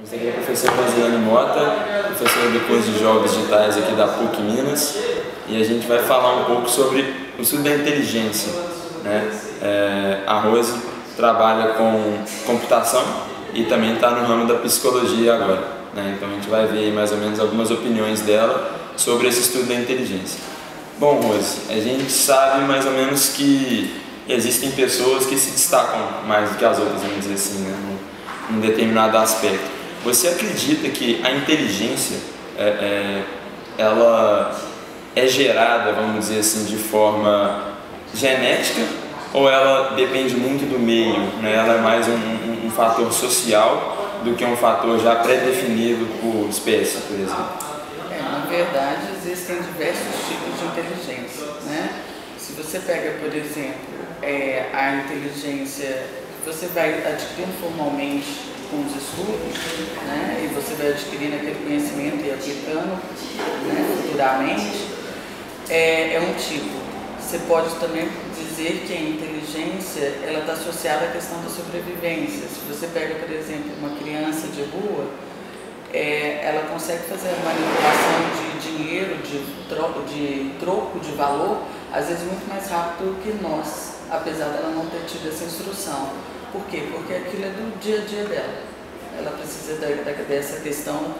Esse aqui é o professor Rosiane Mota, professor do curso de Jogos Digitais aqui da PUC Minas, e a gente vai falar um pouco sobre o estudo da inteligência, né? A Rose trabalha com computação e também está no ramo da psicologia agora, né? Então a gente vai ver mais ou menos algumas opiniões dela sobre esse estudo da inteligência. Bom, Rose, a gente sabe mais ou menos que existem pessoas que se destacam mais do que as outras, vamos dizer assim, né? Num determinado aspecto. Você acredita que a inteligência ela é gerada, vamos dizer assim, de forma genética ou ela depende muito do meio, né? Ela é mais um fator social do que um fator já pré-definido por espécie, por exemplo? Na verdade, existem diversos tipos de inteligência, né? Se você pega, por exemplo, a inteligência que você vai adquirindo formalmente com os estudos, né, e você vai adquirindo aquele conhecimento e aplicando, né, futuramente, é um tipo. Você pode também dizer que a inteligência ela está associada à questão da sobrevivência. Se você pega, por exemplo, uma criança de rua, ela consegue fazer a manipulação de dinheiro, de troco de valor, às vezes muito mais rápido que nós, apesar dela não ter tido essa instrução. Por quê? Porque aquilo é do dia a dia dela. Ela precisa dessa questão,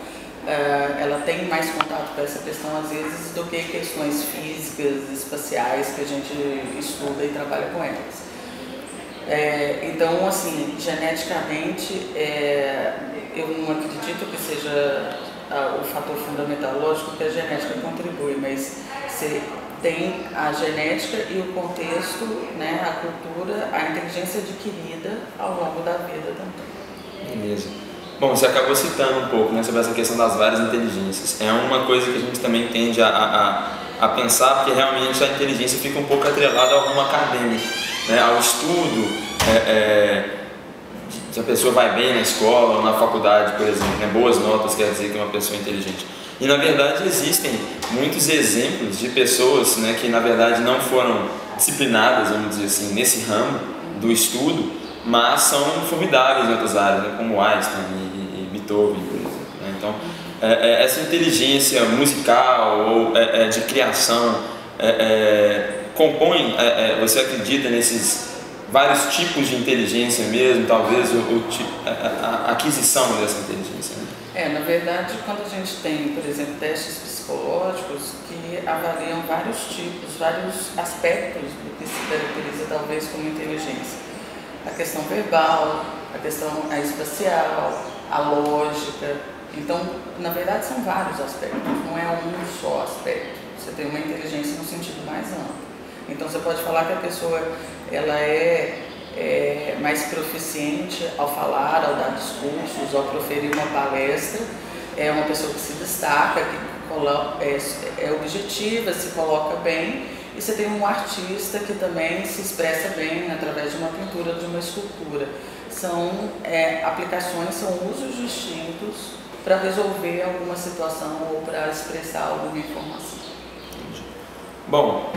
ela tem mais contato com essa questão às vezes do que questões físicas, espaciais que a gente estuda e trabalha com elas. Então, assim, geneticamente, eu não acredito que seja o fator fundamental. Lógico que a genética contribui, mas se tem a genética e o contexto, né, a cultura, a inteligência adquirida ao longo da vida também. Beleza. Bom, você acabou citando um pouco, né, sobre essa questão das várias inteligências. É uma coisa que a gente também tende a pensar, porque realmente a inteligência fica um pouco atrelada ao ramo acadêmico, né, ao estudo, se a pessoa vai bem na escola ou na faculdade, por exemplo, né, boas notas quer dizer que é uma pessoa inteligente. E na verdade existem muitos exemplos de pessoas, né, que na verdade não foram disciplinadas, vamos dizer assim, nesse ramo do estudo, mas são formidáveis em outras áreas, né, como Einstein e Beethoven, por exemplo, né? Então, essa inteligência musical ou de criação compõe, você acredita nesses vários tipos de inteligência mesmo, talvez a aquisição dessa inteligência, né? Na verdade, quando a gente tem, por exemplo, testes psicológicos que avaliam vários tipos, vários aspectos do que se caracteriza talvez como inteligência. A questão verbal, a questão espacial, a lógica. Então, na verdade, são vários aspectos, não é um só aspecto. Você tem uma inteligência no sentido mais amplo. Então, você pode falar que a pessoa ela é mais proficiente ao falar, ao dar discursos, ao proferir uma palestra, é uma pessoa que se destaca, que é objetiva, se coloca bem, e você tem um artista que também se expressa bem através de uma pintura, de uma escultura. São aplicações, são usos distintos para resolver alguma situação ou para expressar alguma informação. Bom,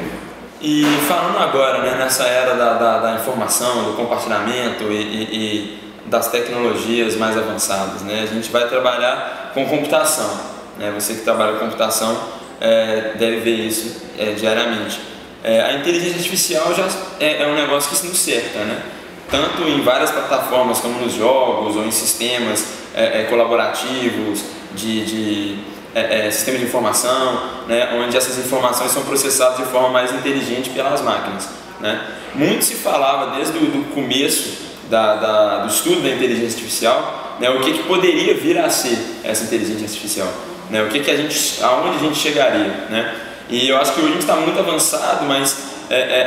e falando agora, né, nessa era da informação, do compartilhamento e das tecnologias mais avançadas, né, a gente vai trabalhar com computação, né, você que trabalha com computação deve ver isso diariamente. A inteligência artificial já é um negócio que nos cerca, né, tanto em várias plataformas como nos jogos ou em sistemas colaborativos sistema de informação, né, onde essas informações são processadas de forma mais inteligente pelas máquinas, né. Muito se falava desde o começo do estudo da inteligência artificial, né, o que poderia vir a ser essa inteligência artificial, né, aonde a gente chegaria, né. E eu acho que hoje a gente está muito avançado, mas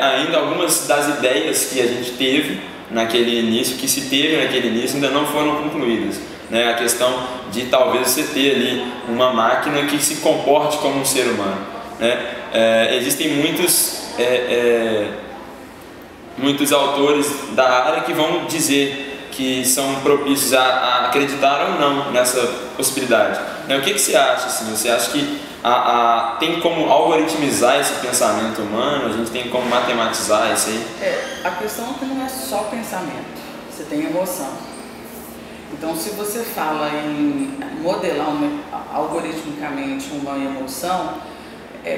ainda algumas das ideias que a gente teve naquele início, ainda não foram concluídas. Né, a questão de talvez você ter ali uma máquina que se comporte como um ser humano, né? Existem muitos autores da área que vão dizer que são propícios a acreditar ou não nessa possibilidade, né? O que você acha? Assim? Você acha que tem como algoritmizar esse pensamento humano? A gente tem como matematizar isso aí? A questão é que não é só pensamento, você tem emoção. Então, se você fala em modelar algoritmicamente uma emoção,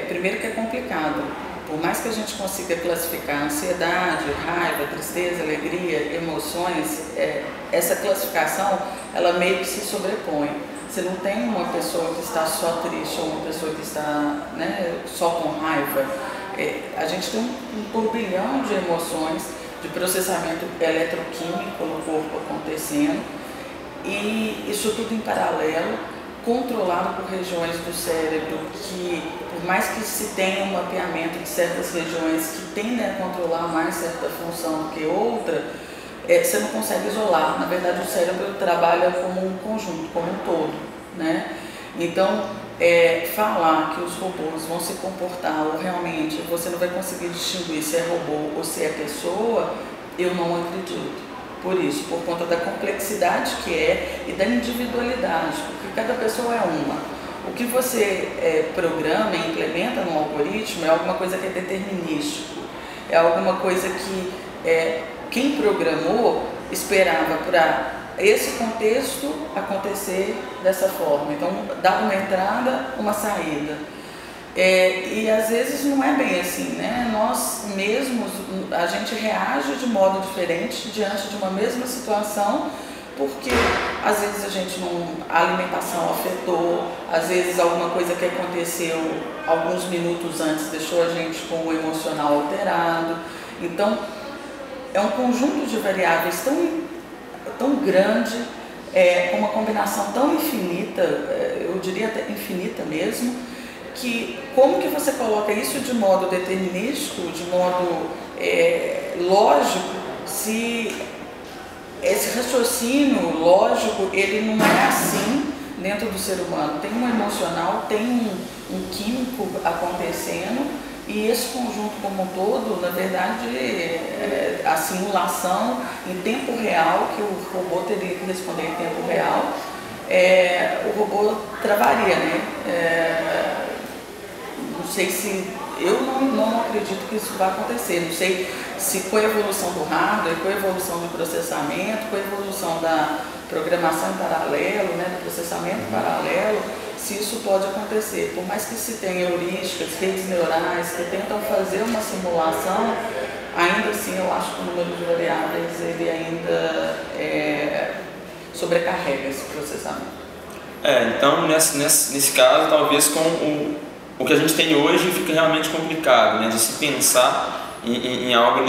primeiro que é complicado. Por mais que a gente consiga classificar ansiedade, raiva, tristeza, alegria, emoções, essa classificação, ela meio que se sobrepõe. Você não tem uma pessoa que está só triste ou uma pessoa que está, né, só com raiva. A gente tem um turbilhão de emoções, de processamento eletroquímico no corpo acontecendo, e isso tudo em paralelo, controlado por regiões do cérebro que, por mais que se tenha um mapeamento de certas regiões que tendem a controlar mais certa função do que outra, você não consegue isolar. Na verdade, o cérebro trabalha como um conjunto, como um todo, né? Então, falar que os robôs vão se comportar ou realmente você não vai conseguir distinguir se é robô ou se é pessoa, eu não acredito. Por isso, por conta da complexidade que e da individualidade, porque cada pessoa é uma. O que você programa e implementa no algoritmo é alguma coisa que é determinístico, é alguma coisa que quem programou esperava para esse contexto acontecer dessa forma. Então, dá uma entrada, uma saída. E às vezes não é bem assim, né? Nós mesmos, a gente reage de modo diferente diante de uma mesma situação, porque às vezes a alimentação afetou, às vezes alguma coisa que aconteceu alguns minutos antes deixou a gente com o emocional alterado. Então, é um conjunto de variáveis tão grande, com uma combinação tão infinita, eu diria até infinita mesmo, que como que você coloca isso de modo determinístico, de modo lógico, se esse raciocínio lógico, ele não é assim dentro do ser humano. Tem um emocional, tem um químico acontecendo, e esse conjunto como um todo, na verdade, a simulação em tempo real, que o robô teria que responder em tempo real, o robô travaria, né? Não sei se... Eu não acredito que isso vai acontecer. Não sei se com a evolução do hardware, com a evolução do processamento, com a evolução da programação em paralelo, né, do processamento paralelo, se isso pode acontecer. Por mais que se tenha heurísticas, redes neurais que tentam fazer uma simulação, ainda assim eu acho que o número de variáveis ele ainda sobrecarrega esse processamento. Então nesse caso, talvez com o que a gente tem hoje fica realmente complicado, né, de se pensar em algo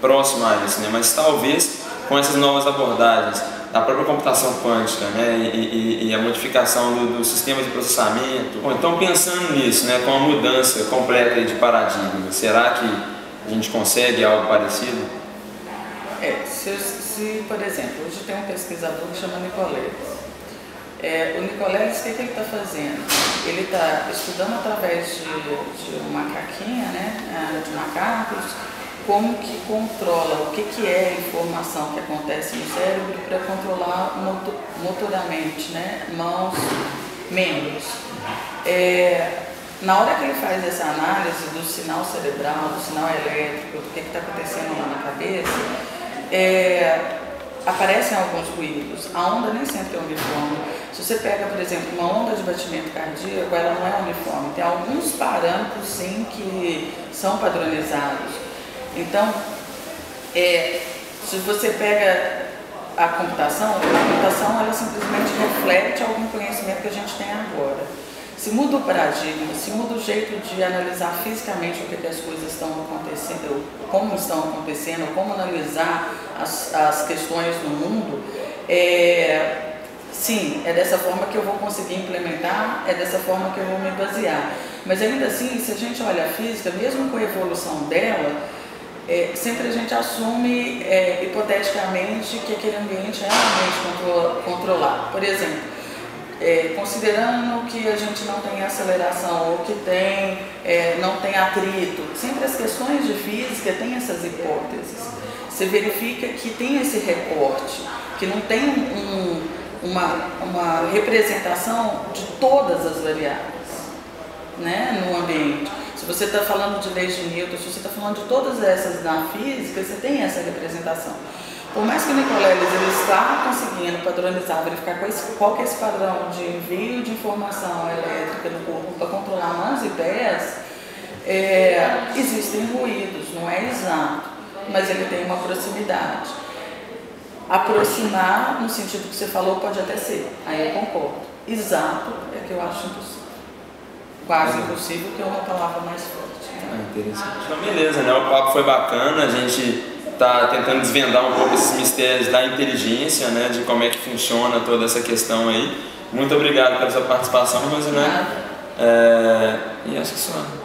próximo a isso, né, mas talvez com essas novas abordagens, a própria computação quântica, né, e a modificação do sistema de processamento. Bom, então pensando nisso, né, com a mudança completa de paradigma, será que a gente consegue algo parecido? Se, por exemplo, hoje tem um pesquisador que chama Nicoleles. O Nicoleles, o que ele está fazendo? Ele está estudando através de uma macaquinha, né, de macacos, como que controla, o que é a informação que acontece no cérebro para controlar motoramente, né, mãos, membros. Na hora que ele faz essa análise do sinal cerebral, do sinal elétrico, do que está acontecendo lá na cabeça, aparecem alguns ruídos. A onda nem sempre é uniforme. Se você pega, por exemplo, uma onda de batimento cardíaco, ela não é uniforme. Tem alguns parâmetros, sim, que são padronizados. Então, se você pega a computação ela simplesmente reflete algum conhecimento que a gente tem agora. Se muda o paradigma, se muda o jeito de analisar fisicamente o que as coisas estão acontecendo, como estão acontecendo, como analisar as questões no mundo, sim, é dessa forma que eu vou conseguir implementar, é dessa forma que eu vou me basear. Mas ainda assim, se a gente olha a física, mesmo com a evolução dela, sempre a gente assume hipoteticamente que aquele ambiente é realmente controlado. Por exemplo, considerando que a gente não tem aceleração ou que não tem atrito, sempre as questões de física têm essas hipóteses. Você verifica que tem esse recorte, que não tem uma representação de todas as variáveis, né, no ambiente. Se você está falando de leis de Newton, se você está falando de todas essas na física, você tem essa representação. Por mais que o Nicoleles ele está conseguindo padronizar, verificar qual que é esse padrão de envio de informação elétrica no corpo para controlar mãos e pés, existem ruídos, não é exato, mas ele tem uma proximidade. Aproximar, no sentido que você falou, pode até ser, aí eu concordo. Exato é que eu acho impossível. Quase impossível, que é uma palavra mais forte. Né? Interessante. Então, beleza, né? O papo foi bacana, a gente está tentando desvendar um pouco esses mistérios da inteligência, né? De como é que funciona toda essa questão aí. Muito obrigado pela sua participação, Rosinete. E acho que só.